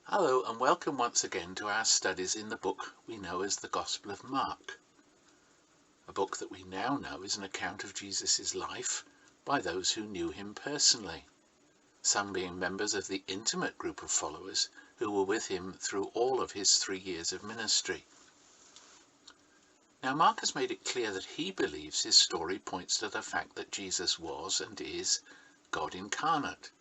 Hello and welcome once again to our studies in the book we know as the Gospel of Mark, a book that we now know is an account of Jesus' life by those who knew him personally, some being members of the intimate group of followers who were with him through all of his 3 years of ministry. Now Mark has made it clear that he believes his story points to the fact that Jesus was and is God incarnate,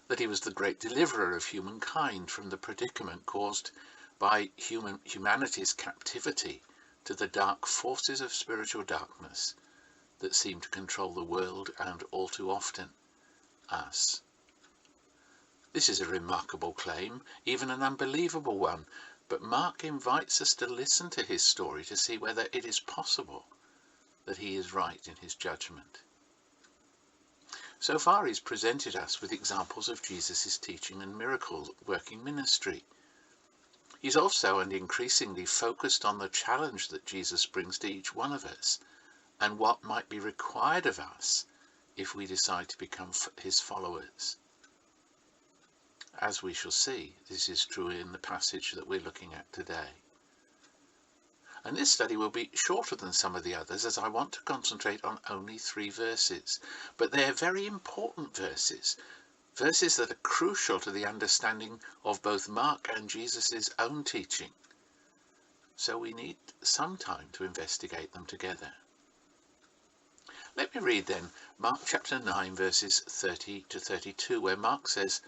that he was the great deliverer of humankind from the predicament caused by humanity's captivity to the dark forces of spiritual darkness that seem to control the world and all too often us. This is a remarkable claim, even an unbelievable one, but Mark invites us to listen to his story to see whether it is possible that he is right in his judgment. So far he's presented us with examples of Jesus' teaching and miracle-working ministry. He's also and increasingly focused on the challenge that Jesus brings to each one of us and what might be required of us if we decide to become his followers. As we shall see, this is true in the passage that we're looking at today. And this study will be shorter than some of the others, as I want to concentrate on only 3 verses. But they're very important verses that are crucial to the understanding of both Mark and Jesus' own teaching. So we need some time to investigate them together. Let me read then Mark chapter 9 verses 30 to 32, where Mark says,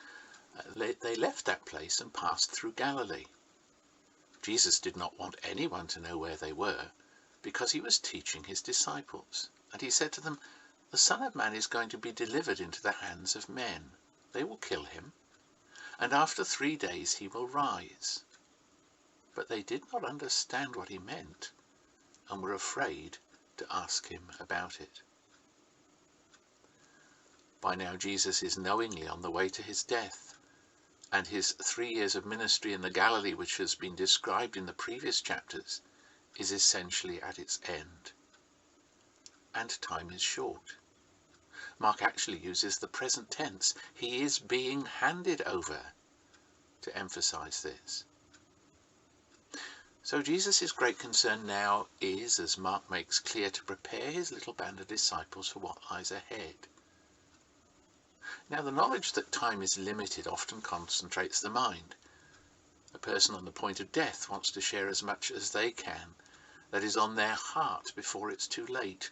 "They left that place and passed through Galilee. Jesus did not want anyone to know where they were, because he was teaching his disciples. And he said to them, 'The Son of Man is going to be delivered into the hands of men. They will kill him, and after 3 days he will rise.' But they did not understand what he meant, and were afraid to ask him about it." By now Jesus is knowingly on the way to his death, and his 3 years of ministry in the Galilee, which has been described in the previous chapters, is essentially at its end. And time is short. Mark actually uses the present tense. He is being handed over to emphasize this. So Jesus' great concern now is, as Mark makes clear, to prepare his little band of disciples for what lies ahead. Now, the knowledge that time is limited often concentrates the mind. A person on the point of death wants to share as much as they can that is on their heart before it's too late.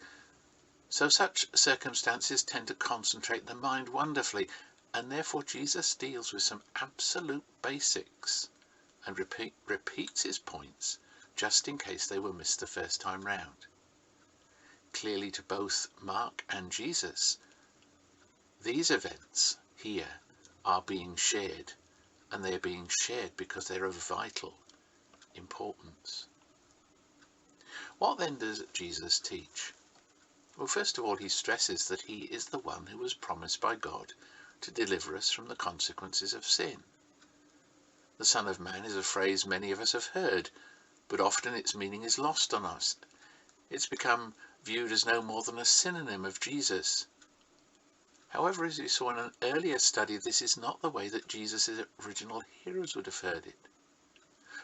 So such circumstances tend to concentrate the mind wonderfully, and therefore Jesus deals with some absolute basics and repeats his points just in case they were missed the first time round. Clearly to both Mark and Jesus, these events here are being shared, and they are being shared because they're of vital importance. What then does Jesus teach? Well, first of all, he stresses that he is the one who was promised by God to deliver us from the consequences of sin. The Son of Man is a phrase many of us have heard, but often its meaning is lost on us. It's become viewed as no more than a synonym of Jesus. However, as we saw in an earlier study, this is not the way that Jesus' original hearers would have heard it.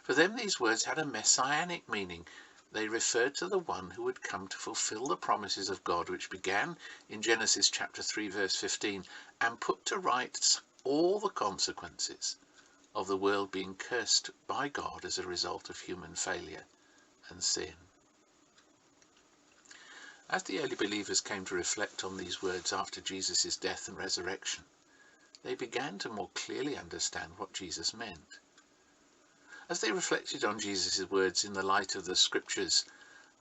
For them, these words had a messianic meaning. They referred to the one who would come to fulfill the promises of God, which began in Genesis chapter 3 verse 15, and put to rights all the consequences of the world being cursed by God as a result of human failure and sin. As the early believers came to reflect on these words after Jesus' death and resurrection, they began to more clearly understand what Jesus meant. As they reflected on Jesus' words in the light of the scriptures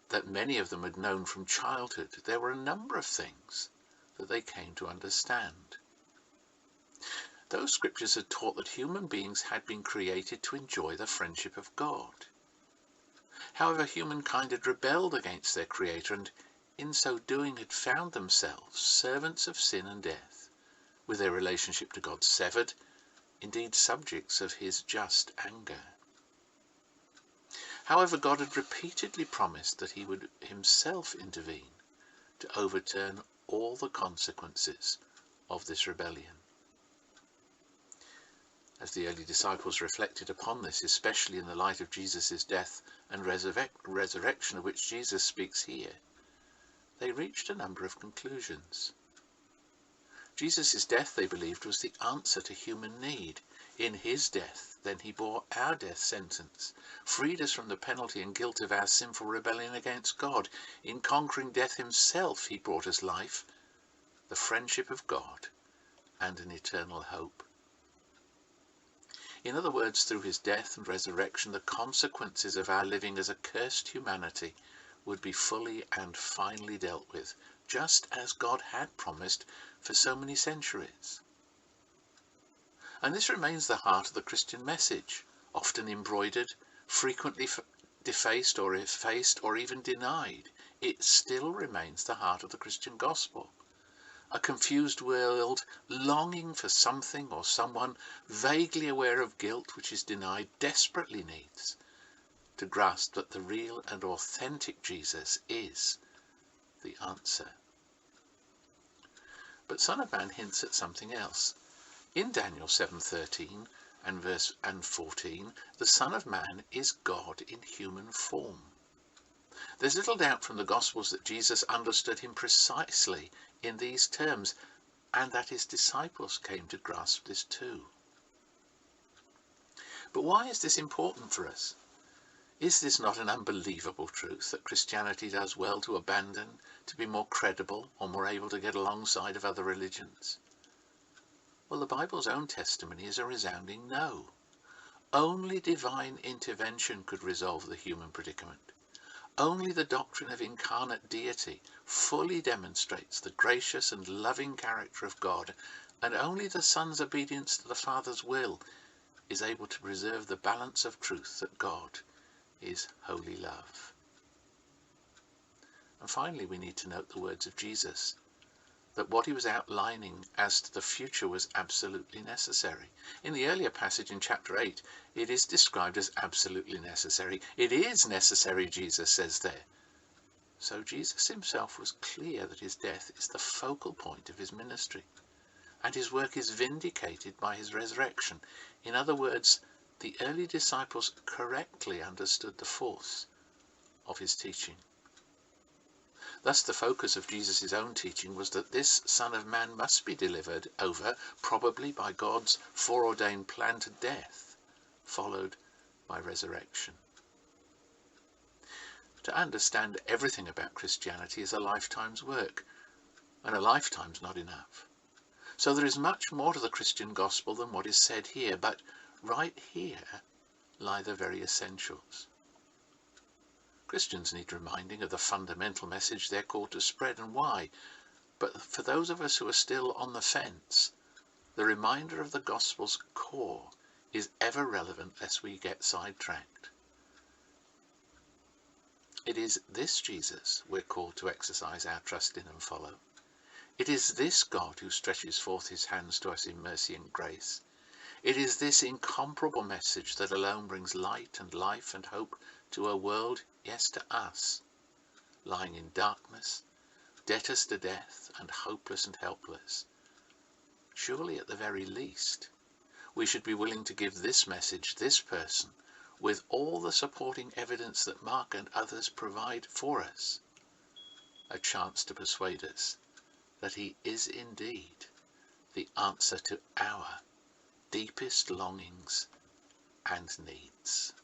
that many of them had known from childhood, there were a number of things that they came to understand. Those scriptures had taught that human beings had been created to enjoy the friendship of God. However, humankind had rebelled against their Creator, and in so doing had found themselves servants of sin and death, with their relationship to God severed, indeed subjects of his just anger. However, God had repeatedly promised that he would himself intervene to overturn all the consequences of this rebellion. As the early disciples reflected upon this, especially in the light of Jesus' death and resurrection of which Jesus speaks here, they reached a number of conclusions. Jesus' death, they believed, was the answer to human need. In his death, then, he bore our death sentence, freed us from the penalty and guilt of our sinful rebellion against God. In conquering death himself, he brought us life, the friendship of God, and an eternal hope. In other words, through his death and resurrection, the consequences of our living as a cursed humanity would be fully and finally dealt with, just as God had promised for so many centuries. And this remains the heart of the Christian message, often embroidered, frequently defaced or effaced or even denied. It still remains the heart of the Christian gospel. A confused world longing for something or someone, vaguely aware of guilt which is denied, desperately needs to grasp that the real and authentic Jesus is the answer. But Son of Man hints at something else. In Daniel 7:13 and verse 14, the Son of Man is God in human form. There's little doubt from the Gospels that Jesus understood him precisely in these terms, and that his disciples came to grasp this too. But why is this important for us? Is this not an unbelievable truth that Christianity does well to abandon, to be more credible or more able to get alongside of other religions? Well, the Bible's own testimony is a resounding no. Only divine intervention could resolve the human predicament. Only the doctrine of incarnate deity fully demonstrates the gracious and loving character of God, and only the Son's obedience to the Father's will is able to preserve the balance of truth that God is holy love. And finally, we need to note the words of Jesus, that what he was outlining as to the future was absolutely necessary. In the earlier passage in chapter 8, it is described as absolutely necessary. It is necessary, Jesus says there. So Jesus himself was clear that his death is the focal point of his ministry, and his work is vindicated by his resurrection. In other words, the early disciples correctly understood the force of his teaching. Thus the focus of Jesus' own teaching was that this Son of Man must be delivered over, probably by God's foreordained plan, to death, followed by resurrection. To understand everything about Christianity is a lifetime's work, and a lifetime's not enough. So there is much more to the Christian gospel than what is said here, but right here lie the very essentials. Christians need reminding of the fundamental message they're called to spread and why. But for those of us who are still on the fence, the reminder of the gospel's core is ever relevant lest we get sidetracked. It is this Jesus we're called to exercise our trust in and follow. It is this God who stretches forth his hands to us in mercy and grace. It is this incomparable message that alone brings light and life and hope to a world, yes, to us, lying in darkness, debtors to death, and hopeless and helpless. Surely, at the very least, we should be willing to give this message, this person, with all the supporting evidence that Mark and others provide for us, a chance to persuade us that he is indeed the answer to our deepest longings and needs.